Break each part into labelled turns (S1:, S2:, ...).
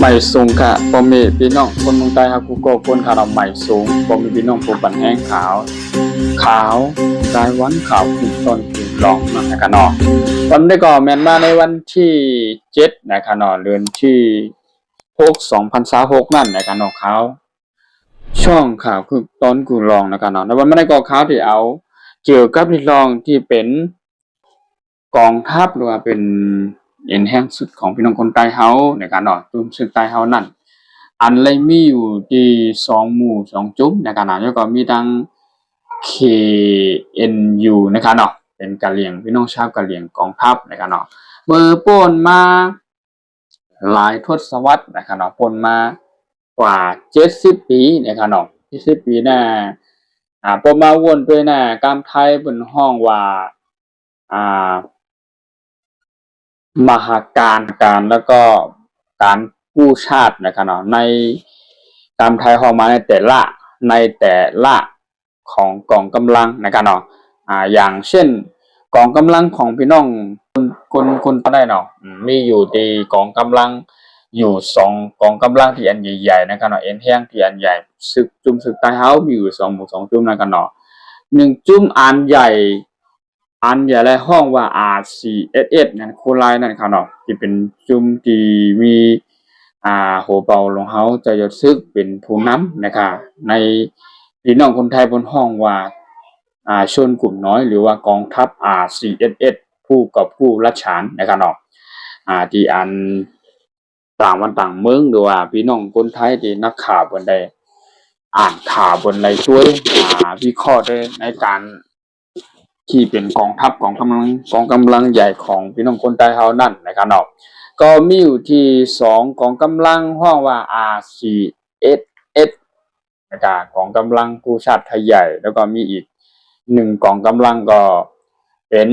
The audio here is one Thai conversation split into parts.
S1: ใหม่สูงค่ะพอมีพี่น้องคนเมืองใต้ครับกูโก้คนขาวใหม่สูงพอมีพี่น้องผู้ปันแห้งขาวกายวันขาวขึ้นต้นขึ้นรองนะครับเนาะวันนี้ก็แม่นมาในวันที่7นะครับเนาะเดือนที่6 2026นั่นนะครับเนาะขาวช่องข่าวคือต้นกูรองนะครับเนาะในวันนี้ก็ข่าวที่เอาเกี่ยวกับที่รองที่เป็นกองทัพหรือว่าเป็นเอ็นแห้งสุดของพี่น้องคนใต้เฮาในการเนาะจุ่มสุดใต้เฮานั่นอันเลยมีอยู่ที่2หมู่2จุ่มในการเนาะแล้วก็มีทั้ง KNU นะครับเนาะเป็นกะเหรี่ยงพี่น้องชาวกะเหรี่ยงกองทัพนะครับเนาะเมื่อป่นมาหลายทศวรรษนะครับเนาะป่นมากว่า70ปีนะครับเนาะ70ปีน่ะป่นมาวนด้วยน่ะกำไทยเพิ่นฮ้องว่าอ่ามหาการแล้วก็การกู้ชาตินะครับเนาะในตามไทยฮ้องมาในแต่ละของกองกำลังนะครับเนาะอย่างเช่นกองกำลังของพี่น้องคนได้เนาะมีอยู่ที่กองกำลังอยู่2กองกำลังที่อันใหญ่ๆนะครับเนาะเอ็นแห้งที่อันใหญ่ศึกใต้เฮามีอยู่2หมู่2จุ่มนะครับเนาะ1จุ่มอันใหญ่และห้องว่า RCSS นั่นโคไลนั่นครับเนาะที่เป็นจุ่มที่มีโหเปาลงเฮาจะยศซึกเป็นผู้นำนะครับในพี่น้องคนไทยบนห้องว่าชนกลุ่มน้อยหรือว่ากองทัพ RCSS ผู้กับผู้รัชฉานนะครับเนาะที่อันต่างวันต่างเมืองหรือว่าพี่น้องคนไทยที่นักข่าวบนใดอ่านข่าวบนใดช่วยวิเคราะห์ได้ในการที่เป็นกองทัพกองกำลังใหญ่ของพี่น้องคนไทยเฮานั่นนะครับเนาะก็มีอยู่ที่2กองกำลังห้องว่า RCSS นะครับกองกำลังกู้ชาติไทยใหญ่แล้วก็มีอีก1กองกำลังก็เป็น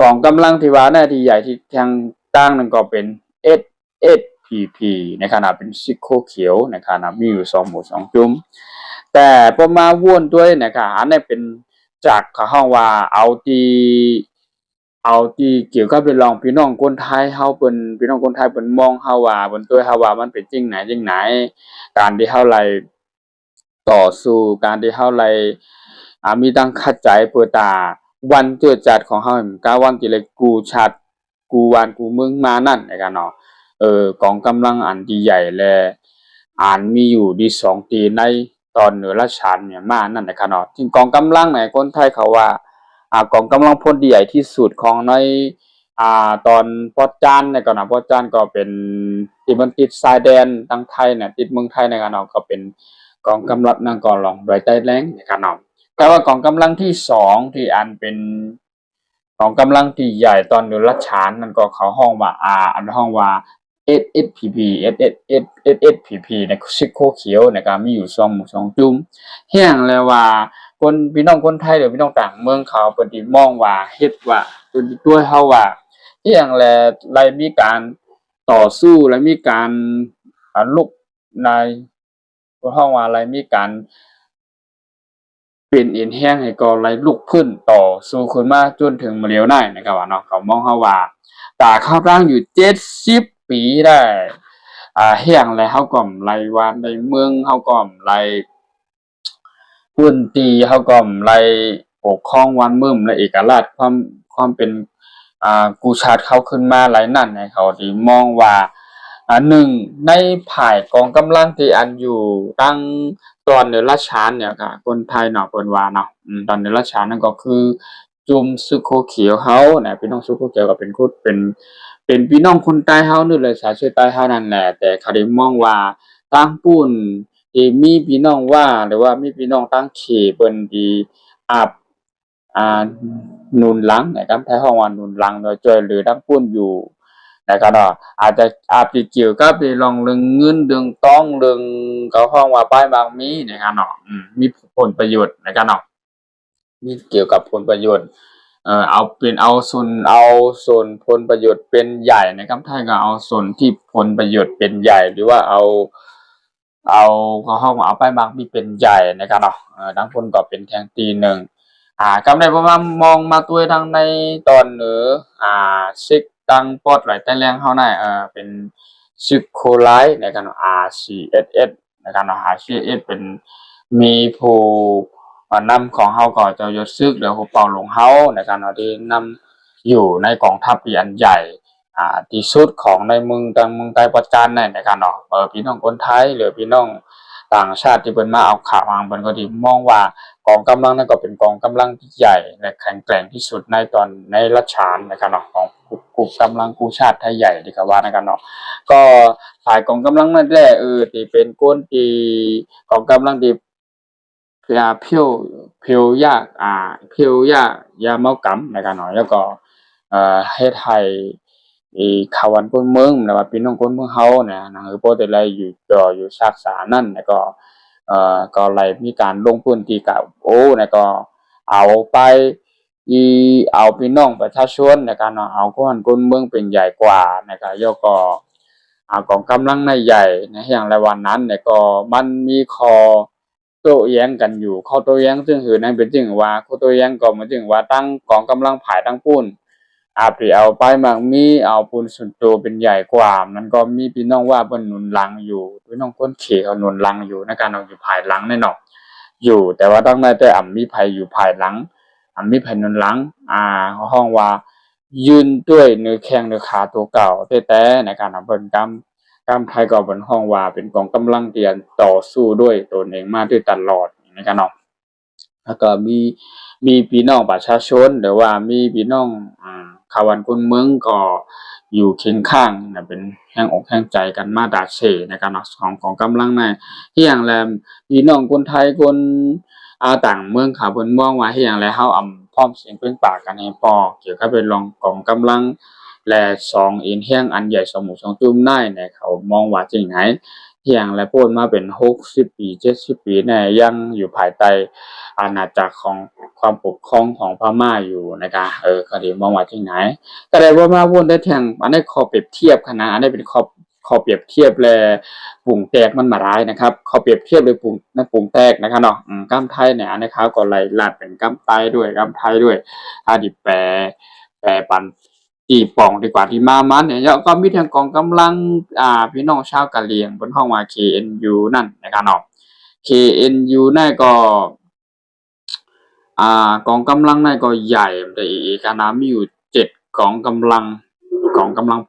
S1: กองกำลังที่ว่าหน้าที่ใหญ่ที่ทางตั้งนั่นก็เป็น SSPP ในขณะเป็นซิโคเขียวในขณะมีอยู่2หมู่2จุ่มแต่พอมาว่นด้วยนะครับอันนี้เป็นจากเขาว่าเอาที่เกี่ยวกับเรื่องรองพี่น้องคนไทยเฮาเปิ้นพี่น้องคนไทยเปิ้นมองเฮาว่าเปิ้นตัวเฮาว่ามันเป็นจริงไหนการที่เฮาไล่ต่อสู้การที่เฮาไล่มีตั้งคัดใจเพื่อตาวันเจิดจัดของเฮาก็วันที่เลยกู้ชาติกู้บ้านกู้เมืองมานั่นนะครับเนาะกองกำลังอันที่ใหญ่และมีอยู่ที่2ตีในตอนเหนือราชฉานเนี่ยมานั่นนะครับเนาะซึ่งกองกำลังไหนคนไทยเขาว่ากองกำลังพลที่ใหญ่ที่สุดของในตอนปอจานเนี่ยก็นะปอจานก็เป็นที่มันติดชายแดนทางไทยเนี่ยติดเมืองไทยนะครับเนาะก็เป็นกองกำลังนั่นก็ลองโดยใต้แรงนะครับเนาะแต่ว่ากองกำลังที่2ที่อันเป็นกองกำลังที่ใหญ่ตอนเหนือราชฉานนั่นก็เขาห้องว่าอันห้องว่า SSPP SSPP ในซิโคเขียวนะครับมีอยู่2หมู่2จุ่มแห้งแล้วว่าคนพี่น้องคนไทยหรือพี่น้องต่างเมืองเขาเปิ้นสิมองว่าเฮ็ดว่าตัวเฮาว่าแห้งแล้วไลมีการต่อสู้และมีการลุกในห้องว่าไลมีการเป็นเอ็นแห้งให้ก็ไลลุกขึ้นต่อสู้ขึ้นมาจนถึงมื้อเดียวได้นะครับว่าเนาะเขามองเฮาว่าตาเข้าร่างอยู่70ปีได้แห้งแล้วเฮาก็ไล่ว่าในเมืองเฮาก็ไล่พื้นที่เฮาก็ไล่ปกครองวันเมืองและเอกราชความเป็นกู้ชาติเขาขึ้นมาหลายนั่นให้เขาที่มองว่า1ในภายกองกำลังที่อันอยู่ตั้งตอนเหนือราชฉานเนี่ยก็คนไทยเนาะเพิ่นว่าเนาะตอนเหนือราชฉานนั่นก็คือจุมซึโคเขียวเฮานะพี่น้องซึโคเขียวก็เป็นพี่น้องคนใต้เฮานี่แหละชาติเชื้อใต้เฮานั่นแหละแต่เขาได้มองว่าทางปุ้นที่มีพี่น้องว่าหรือว่ามีพี่น้องทางเขเพิ่นที่อาบหนุนหลังนะครับไทยฮ้องว่าหนุนหลังโดยช่วยเหลือทางปุ้นอยู่นะครับเนาะอาจจะเกี่ยวกับเรื่องเงินเรื่องทองเรื่องเขาฮ้องว่าป้ายบางมีนะครับเนาะมีผลประโยชน์นะครับเนาะมีเกี่ยวกับผลประโยชน์เอาส่วนผลประโยชน์เป็นใหญ่นะครับไทยก็เอาส่วนที่ผลประโยชน์เป็นใหญ่หรือว่าเอาเขาเข้ามาเอาไปบางที่เป็นใหญ่นะครับเนาะทั้งคนก็เป็นแทงตีหนึ่งกำได้ประมาณมองมาตัวทางในตอนเหนือซิกตังปอดไหลใต้แรงเฮาได้เป็น ซึกโคไลในการ RCSS ในการ RCSS เป็นมีผู้นำของเฮาก็จะยศซึกหรือผู้เป่าหลวงเฮาในการที่นำอยู่ในกองทัพที่อันใหญ่ที่สุดของในเมืองต่างเมืองใต้ประการในการเนาะพี่น้องคนไทยหรือพี่น้องต่างชาติที่เพิ่นมาเอาข่าวเพิ่นก็สิมองว่ากองกำลังนั้นก็เป็นกองกำลังที่ใหญ่และแข็งแกร่งที่สุดในตอนในรัชกาลในการเนาะของกลุ่มกำลังกู้ชาติไทยใหญ่ที่ก็ว่าในการเนาะก็ฝ่ายกองกำลังนั่นแหละที่เป็นคนที่กองกำลังที่เพียวยากยาเมากำในการเนาะแล้วก็เฮ็ดให้เขาวันคนเมืองนะว่าพี่น้องคนเมืองเฮาเนี่ยหนังสือโปรแต่ไรอยู่ซากษานั่นแล้วก็ก็เลยมีการลงพื้นที่กับแล้วก็เอาไปอีเอาพี่น้องประชาชนในการเอาคนเมืองเป็นใหญ่กว่านะครับแล้วก็กองกำลังในใหญ่ในอย่างไรวันนั้นเนี่ยก็มันมีข้อโต้แย้งกันอยู่ข้อโต้แย้งซึ่งคือนั่นเป็นจริงว่าข้อโต้แย้งก็หมายถึงว่าตั้งกองกำลังผายตั้งปุ้นที่เอาไปมักมีเอาปุ้นส่วนตัวเป็นใหญ่กว่ามันก็มีพี่น้องว่าเพิ่นหนุนหลังอยู่พี่น้องคนเขเขาหนุนหลังอยู่ในการเอาอยู่ภายหลังแน่นอนอยู่แต่ว่าตั้งในแต่มีภัยอยู่ภายหลังมีภัยหนุนหลังห้องว่ายืนด้วยเนื้อแข้งเนื้อขาตัวเก่าแต่ในการเพิ่นกำไทยก็เป็นห้องว่าเป็นกองกำลังเตียนต่อสู้ด้วยตนเองมาด้วยตลอดนะครับเนาะแล้วก็มีพี่น้องประชาชนหรือว่ามีพี่น้องขวันคนเมืองก็อยู่เคียงข้างนะเป็นแห่งอกแห่งใจกันมาดาเสนะครับเนาะของกำลังในที่อย่างแลพี่น้องคนไทยคนต่างเมืองเขาเพิ่นมองว่าที่อย่างไรเฮาพร้อมเสียงเปล่งปากกันให้พอเกี่ยวกับเป็นรองกองกำลังและ2อินเฮียงอันใหญ่สมุ2ตุ้มได้เนี่ยเขามองว่าจริงไหนเที่ยงและพูดมาเป็น60ปี70ปีเนี่ยยังอยู่ภายใต้อาณาจักรของความปกครองของพม่าอยู่นะครับก็ดีมองว่าจริงไหนแต่ได้ว่ามาวนได้แทงอันนี้ข้อเปรียบเทียบคณะอันนี้เป็นข้อเปรียบเทียบและปรุงแตกมันมาร้ายนะครับข้อเปรียบเทียบเลยปรุงแตกนะครับเนาะกำไทยเนี่ยอันนี้เขาก็ไล่ลาดเป็นกำไตด้วยกำไทยด้วยดิแปรปันตีป่องดีกว่าที่มามันเนี่ยแล้วก็มีทางกองกำลังพี่น้องชาวกะเหรี่ยงบนห้องว่า KNU นั่นนะครับเนาะ KNU นั่นก็กองกำลังนั่นก็ใหญ่แต่อีกนะมีอยู่7กองกำลัง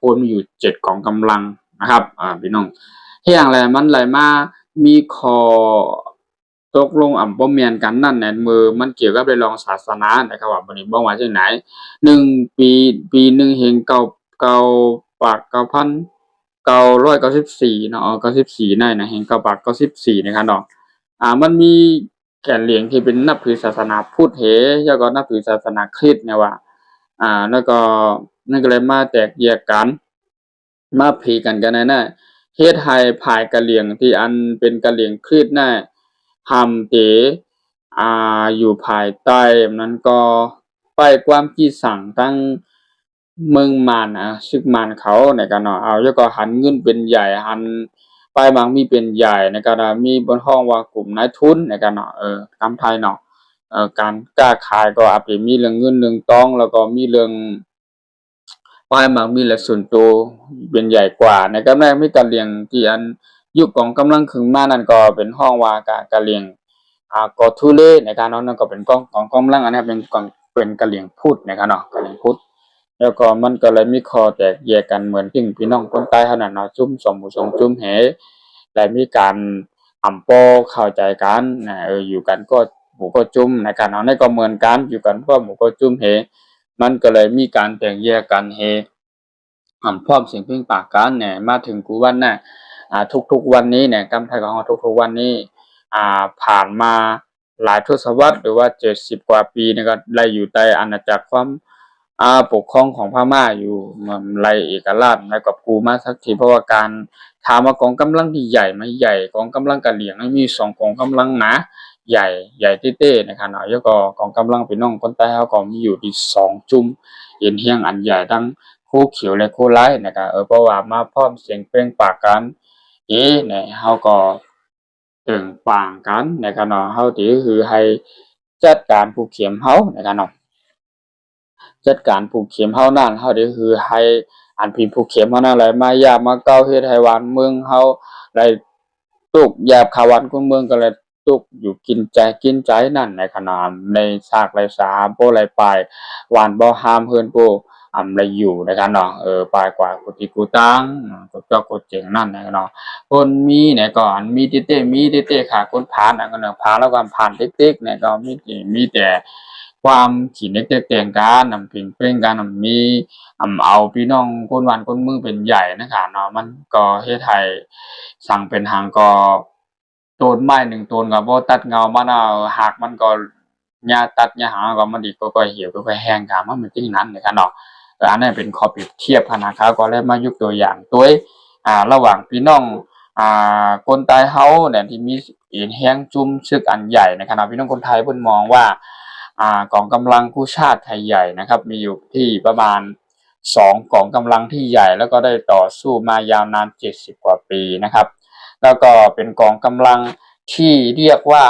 S1: พลมีอยู่7กองกำลังนะครับพี่น้องเฮียงแลมันไหลมามีข้อตกลงบ่แม่นกันนั่นแหละมือมันเกี่ยวกับเรื่องรองศาสนานะครับว่าบ่นี้บ่ว่าจังไหน1ปีนึงเห็นเก้าปาก9,994เนาะ94ได้นะเห็น9ปาก94นะครับเนาะมันมีแก่นเหลียงที่เป็นนับถือศาสนาพุทธแล้วก็นับถือศาสนาคริสต์เนี่ยว่าแล้วก็นั่นก็เลยมาแตกแยกกันมาผีกันน่ะเฮ็ดให้พายกะเหรี่ยงที่อันเป็นกะเหรี่ยงคริสต์น่ะหำเตอยู่ภายใต้นั้นก็ไปความคิดสั่งทั้งเมืองมานซึกมานเขาในกันเนาะเอาแล้วก็หันเงินเป็นใหญ่หันไปบางมีเป็นใหญ่ในกันมีบนห้องว่ากลุ่มนายทุนในกันเนาะกำไทยเนาะการค้าขายก็อาจจะมีเรื่องเงินเรื่องทองแล้วก็มีเรื่องปลายบางมีแหละส่วนตัวเป็นใหญ่กว่าในกำแรกมีกะเหรี่ยงที่อันยุคของกำลังขึ้นมานั่นก็เป็นห้องว่ากะเหรี่ยงกอทุเลในการเนาะนั่นก็เป็นของกำลังอันนี้เป็นกะเหรี่ยงพุทธนะครับเนาะกะเหรี่ยงพุทธแล้วก็มันก็เลยมีข้อแตกแยกกันเหมือนที่พี่น้องคนใต้เท่านั้นเนาะจุ้มสมหมู่สงจุ้มเหและมีการปอเข้าใจกันอยู่กันก็หมู่ก็จุ้มในการเนาะนี่ก็เหมือนกันอยู่กันก็หมู่ก็จุ้มเหมันก็เลยมีการแตกแยกกันพร้อมเสียงพึ่งปากกันเนี่ยมาถึงกูวันน่ะทุกๆวันนี้เนี่ยกำไทยของเราทุกๆวันนี้ผ่านมาหลายทศวรรษหรือว่า70กว่าปีนี่ก็ได้อยู่ใต้อาณาจักรความปกครองของพม่าอยู่ไล่เอกราชแล้วกับกูมาสักทีเพราะว่าการถามว่ากองกำลังที่ใหญ่ไหมใหญ่กองกำลังกะเหรี่ยงมี2กองกำลังนะใหญ่เต้ๆนะครับเนาะแล้วก็กองกำลังพี่น้องคนใต้เฮาก็มีอยู่ที่2จุ่มเห็นเฮียงอันใหญ่ทั้งคู่เขียวและคู่ร้ายนะครับเพราะว่ามาพร้อมเสียงเปล่งปากกันเนี่ยเฮาก็ตึงปางกันนะครับเนาะเฮาที่คือให้จัดการผูกเข็มเฮานะครับเนาะจัดการผูกเข็มเฮานั่นเฮาที่คือให้ อันพิมพ์ผู้เข็มเฮานั่นแหละมายามมาเก้าเฮ็ดให้หวานเมืองเฮาได้ตุกแยบขาวันคนเมืองก็เลยตุกอยู่กินใจนั่นในขณะในซากไรสาโปไรปลายหวานบ่หามเฮือนโปไรอยู่ในกันเนาะปลายกว่ากุติกูตังก็เจ้ากดเจ๋งนั่นนะเนาะคนมีเนี่ยก็อันมีเต้ค่ะคนผ่านอันก็เนาะผ่านแล้วก็ผ่านเต๊กๆเนี่ยก็มีแต่ความขี้เล็กแต่งกันนำพิงเป้งกันมีเอาพี่น้องคนวันคนเมืองเป็นใหญ่นะคะเนาะมันก็เฮ็ดให้สั่งเป็นหางก็ต้นไม้1ต้นก็บ่ตัดเงามันเอาหักมันก็หญ้าตัดหญ้าหาก็มันอีกก็เหี่ยวก็แห้งกะมันเป็นจังนั้นนะคะเนาะอันนั้นเป็นข้อเปรียบเทียบขนาดเขาก็เลยมายกตัวอย่างตัวระหว่างพี่น้องคนไทยเฮาเนี่ยที่มีเอ็นแห้งจุ่มซึกอันใหญ่นะครับพี่น้องคนไทยเพิ่นมองว่ากองกำลังกู้ชาติไทยใหญ่นะครับมีอยู่ที่ประมาณ2กองกำลังที่ใหญ่แล้วก็ได้ต่อสู้มายาวนาน70กว่าปีนะครับแล้วก็เป็นกองกำลังที่เรียกว่า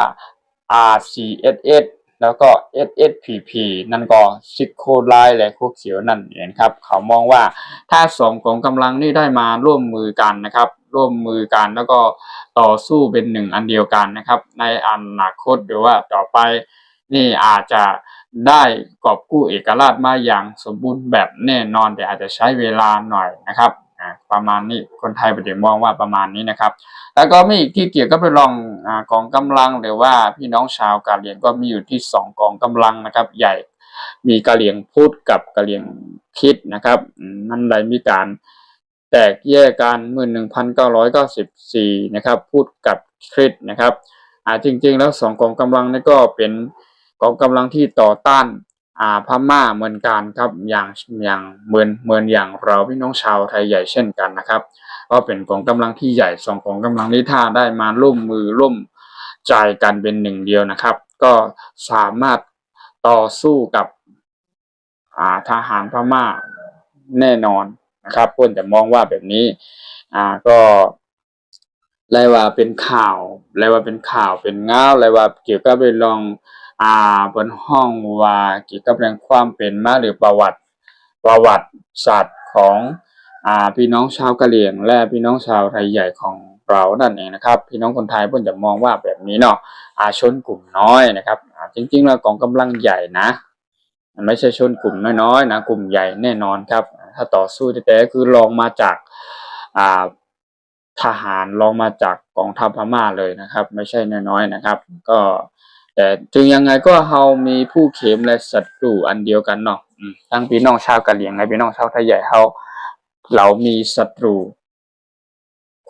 S1: RCSS แล้วก็ SSPP นั่นก็ซิโคไลและคุกเขียวนั่นเองครับเขามองว่าถ้า2กองกำลังนี้ได้มาร่วมมือกันนะครับร่วมมือกันแล้วก็ต่อสู้เป็นหนึ่งอันเดียวกันนะครับในอนาคตหรือว่าต่อไปนี่อาจจะได้กอบกู้เอกราชมาอย่างสมบูรณ์แบบแน่นอนแต่อาจจะใช้เวลาหน่อยนะครับประมาณนี้คนไทยปฏิมองว่าประมาณนี้นะครับแล้วก็มีที่เกี่ยวกับเรื่องกองกำลังหรือว่าพี่น้องชาวกะเหรี่ยงก็มีอยู่ที่2กองกำลังนะครับใหญ่มีกะเหรี่ยงพุทธกับกะเหรี่ยงคริสต์นะครับนั่นเลยมีการแตกแยกกันเมื่อ1994นะครับพุทธกับคริสต์นะครับจริงๆแล้ว2กองกำลังนี่ก็เป็นกองกำลังที่ต่อต้านพม่าเหมือนกันครับอย่างเหมือนอย่างเราพี่น้องชาวไทยใหญ่เช่นกันนะครับก็เป็นกองกำลังที่ใหญ่2กองกำลังนี้ถ้าได้มาร่วมมือร่วมใจกันเป็นหนึ่งเดียวนะครับก็สามารถต่อสู้กับทหารพม่าแน่นอนนะครับเพื่อนจะมองว่าแบบนี้ก็เลยว่าเป็นข่าวเป็นเงาเลยว่าเกี่ยวกับเรื่องบนห้องว่าเกี่ยวกับเรื่องความเป็นมาหรือประวัติศาสตร์ของพี่น้องชาวกะเหรี่ยงและพี่น้องชาวไทยใหญ่ของเรานั่นเองนะครับพี่น้องคนไทยเพิ่นจะมองว่าแบบนี้เนาะชนกลุ่มน้อยนะครับจริงๆแล้วกองกำลังใหญ่นะมันไม่ใช่ชนกลุ่มน้อยๆนะกลุ่มใหญ่แน่นอนครับถ้าต่อสู้แต่คือลองมาจากทหารลองมาจากกองทัพพม่าเลยนะครับไม่ใช่น้อยๆนะครับก็แต่ถึงยังไงก็เฮามีผู้เข็มและศัตรูอันเดียวกันเนาะทั้งพี่น้องชาวกะเหรี่ยงและพี่น้องชาวไทยใหญ่เรามีศัตรู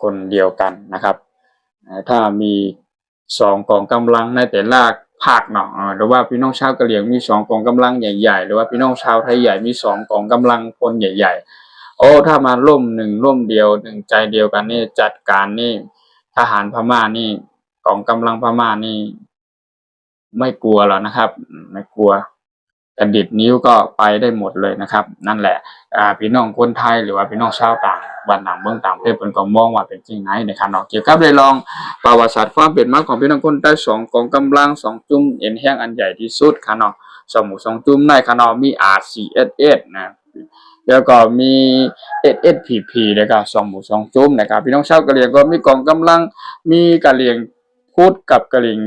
S1: คนเดียวกันนะครับถ้ามี2กองกำลังในแต่ละภาคเนาะหรือว่าพี่น้องชาวกะเหรี่ยงมี2กองกำลังใหญ่ๆหรือว่าพี่น้องชาวไทยใหญ่มี2กองกำลังพลใหญ่ๆถ้ามาร่วมเดียวหนึ่งใจเดียวกันนี่จัดการนี่ทหารพม่านี่กองกำลังพม่านี่ไม่กลัวแล้วนะครับไม่กลัวกระดิกนิ้วก็ไปได้หมดเลยนะครับนั่นแหละพี่น้องคนไทยหรือว่าพี่น้องชาวต่างบ้านต่างเมืองต่างประเทศเพิ่นก็มองว่าเป็นจริงไหนนะครับเนาะเกี่ยวกับเรื่องประวัติศาสตร์ความเป็นมาของพี่น้องคนไทย2กองกำลัง2จุ่มเอ็นแห้งอันใหญ่ที่สุดค่ะเนาะ2จุ่มในค่ะเนาะมี RCSS นะแล้วก็มี SSPP นะครับ2จุ่มนะครับพี่น้องชาวกะเหรี่ยงก็มีกองกำลังมีกะเหรี่ยงพุทธกับกะเหรี่ยง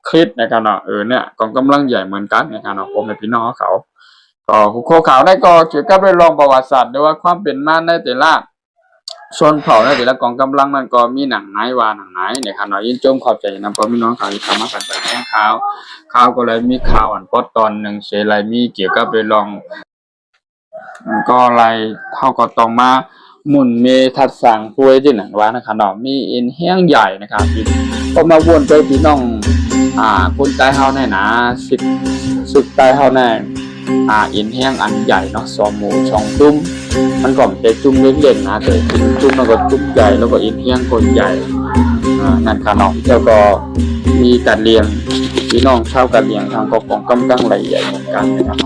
S1: คริสต์นะครับเนาะเนี่ยกองกำลังใหญ่เหมือนกันนะครับเนาะผมเป็นพี่น้องเขาก็โคข่าวได้ก็เกี่ยวกับเรื่องประวัติศาสตร์ด้วยว่าความเป็นมาในแต่ละชนเผ่าในแต่ละกองกำลังมันก็มีหนังไหนว่าหนังไหนนะครับเนาะยินจมขอบใจนะพ่อพี่น้องเขาที่ทำมากันไปแจ้งข่าวก็เลยมีข่าวอันพอดตอนหนึ่งเสไรมีเกี่ยวกับเรื่องก็อะไรเขาก็ต้องมาหมุนเมทัดสั่งป่วยที่หนังว่านะครับเนาะมีอินแห้งใหญ่นะครับก็มาวนไปพี่น้องคนใต้เฮาแน่นะสึกใต้เฮาแน่อินแห้งอันใหญ่เนาะ2จุ่มมันก็จะจุ่มเล็กๆนะแต่จุ่มแล้วก็จุ่มใหญ่แล้วก็อินแห้งคนใหญ่นั่นค่ะเนาะแล้วก็มีการเลี้ยงพี่น้องชาวกะเหรี่ยงทางกองกำลังใหญ่เหมือนกันนะครับ